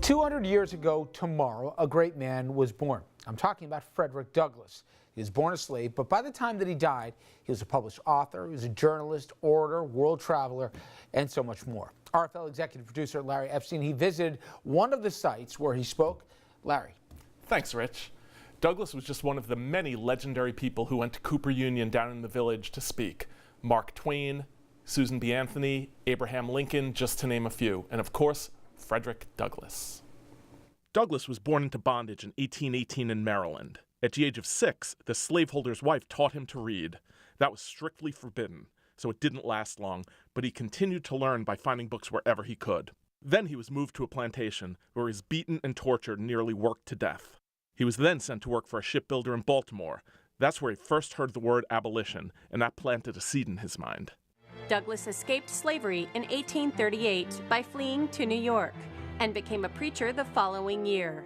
200 years ago tomorrow, a great man was born. I'm talking about Frederick Douglass. He was born a slave, but by the time that he died, he was a published author, he was a journalist, orator, world traveler, and so much more. RFL executive producer Larry Epstein, he visited one of the sites where he spoke. Larry. Thanks, Rich. Douglass was just one of the many legendary people who went to Cooper Union down in the Village to speak. Mark Twain, Susan B. Anthony, Abraham Lincoln, just to name a few, and of course, Frederick Douglass. Douglass was born into bondage in 1818 in Maryland. At the age of 6, the slaveholder's wife taught him to read. That was strictly forbidden, so it didn't last long, but he continued to learn by finding books wherever he could. Then he was moved to a plantation where he was beaten and tortured and nearly worked to death. He was then sent to work for a shipbuilder in Baltimore. That's where he first heard the word abolition, and that planted a seed in his mind. Douglass escaped slavery in 1838 by fleeing to New York and became a preacher the following year.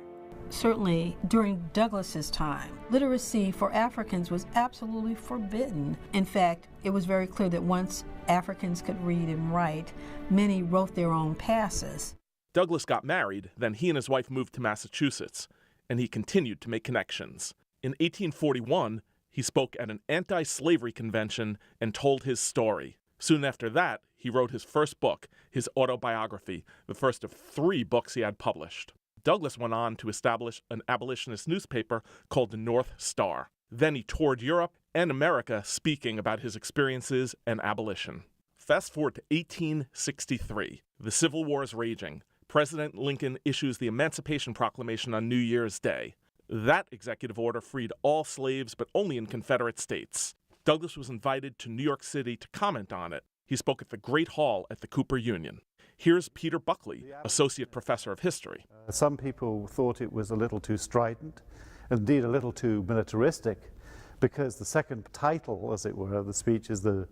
Certainly, during Douglass's time, literacy for Africans was absolutely forbidden. In fact, it was very clear that once Africans could read and write, many wrote their own passes. Douglass got married, then he and his wife moved to Massachusetts, and he continued to make connections. In 1841, he spoke at an anti-slavery convention and told his story. Soon after that, he wrote his first book, his autobiography, the first of 3 books he had published. Douglass went on to establish an abolitionist newspaper called the North Star. Then he toured Europe and America speaking about his experiences and abolition. Fast forward to 1863. The Civil War is raging. President Lincoln issues the Emancipation Proclamation on New Year's Day. That executive order freed all slaves, but only in Confederate states. Douglass was invited to New York City to comment on it. He spoke at the Great Hall at the Cooper Union. Here's Peter Buckley, Associate Professor of History. Some people thought it was a little too strident, indeed a little too militaristic, because the second title, as it were, of the speech is the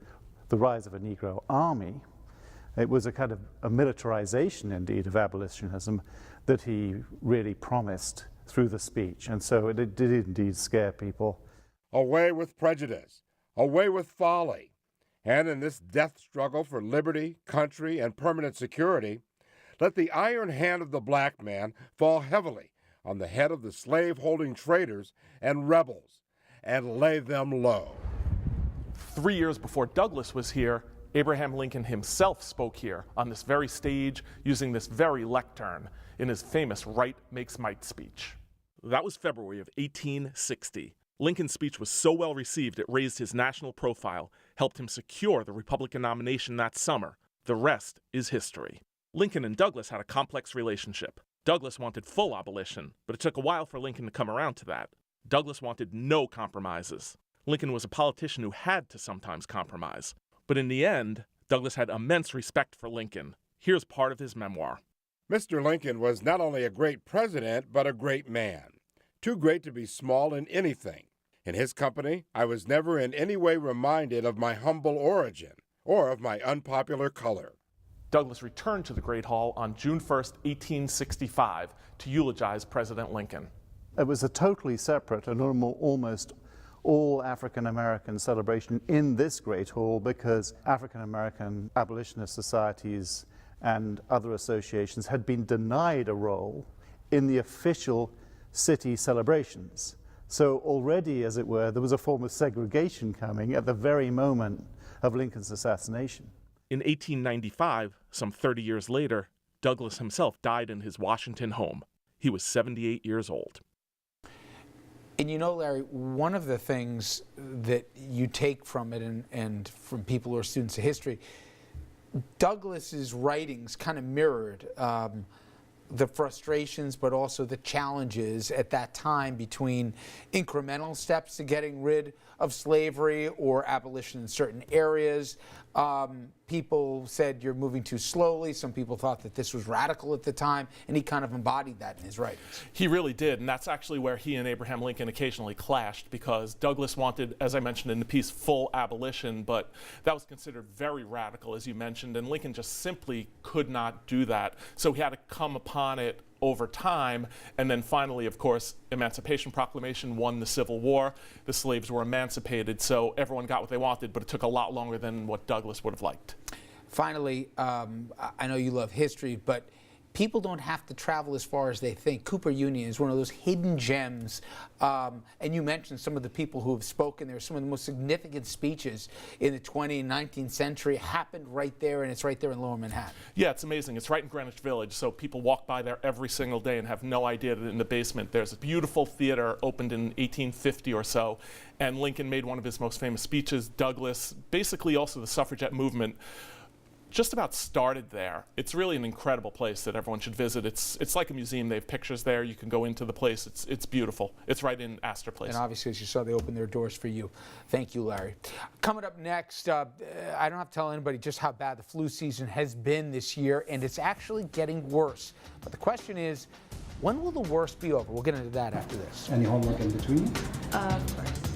Rise of a Negro Army. It was a kind of a militarization, indeed, of abolitionism that he really promised through the speech, and so it did indeed scare people. Away with prejudice, away with folly. And in this death struggle for liberty, country, and permanent security, let the iron hand of the black man fall heavily on the head of the slave-holding traitors and rebels, and lay them low. 3 years before Douglass was here, Abraham Lincoln himself spoke here on this very stage using this very lectern in his famous Right Makes Might speech. That was February of 1860. Lincoln's speech was so well received it raised his national profile, helped him secure the Republican nomination that summer. The rest is history. Lincoln and Douglass had a complex relationship. Douglass wanted full abolition, but it took a while for Lincoln to come around to that. Douglass wanted no compromises. Lincoln was a politician who had to sometimes compromise. But in the end, Douglass had immense respect for Lincoln. Here's part of his memoir. Mr. Lincoln was not only a great president, but a great man. Too great to be small in anything. In his company, I was never in any way reminded of my humble origin or of my unpopular color. Douglass returned to the Great Hall on June 1st, 1865, to eulogize President Lincoln. It was a totally separate and almost all African-American celebration in this Great Hall because African-American abolitionist societies and other associations had been denied a role in the official city celebrations. So already, as it were, there was a form of segregation coming at the very moment of Lincoln's assassination. In 1895, some 30 years later, Douglass himself died in his Washington home. He was 78 years old. And you know, Larry, one of the things that you take from it and from people who are students of history, Douglass's writings kind of mirrored the frustrations but also the challenges at that time between incremental steps to getting rid of slavery or abolition in certain areas. People said you're moving too slowly. Some people thought that this was radical at the time, and he kind of embodied that in his writings. He really did, and that's actually where he and Abraham Lincoln occasionally clashed, because Douglass wanted, as I mentioned in the piece, full abolition, but that was considered very radical, as you mentioned, and Lincoln just simply could not do that. So he had to come upon it over time, and then finally, of course, Emancipation Proclamation won the Civil War. The slaves were emancipated, so everyone got what they wanted, but it took a lot longer than what Douglass would have liked. Finally, I know you love history, but people don't have to travel as far as they think. Cooper Union is one of those hidden gems. And you mentioned some of the people who have spoken there. Some of the most significant speeches in the 20th and 19th century happened right there, and it's right there in Lower Manhattan. Yeah, it's amazing. It's right in Greenwich Village, so people walk by there every single day and have no idea that in the basement there's a beautiful theater opened in 1850 or so, and Lincoln made one of his most famous speeches. Douglass, basically also the suffragette movement, just about started there. It's really an incredible place that everyone should visit. It's like a museum. They have pictures there. You can go into the place. It's beautiful. It's right in Astor Place. And obviously, as you saw, they opened their doors for you. Thank you, Larry. Coming up next, I don't have to tell anybody just how bad the flu season has been this year, and it's actually getting worse. But the question is, when will the worst be over? We'll get into that after this. Any homework in between? Of course.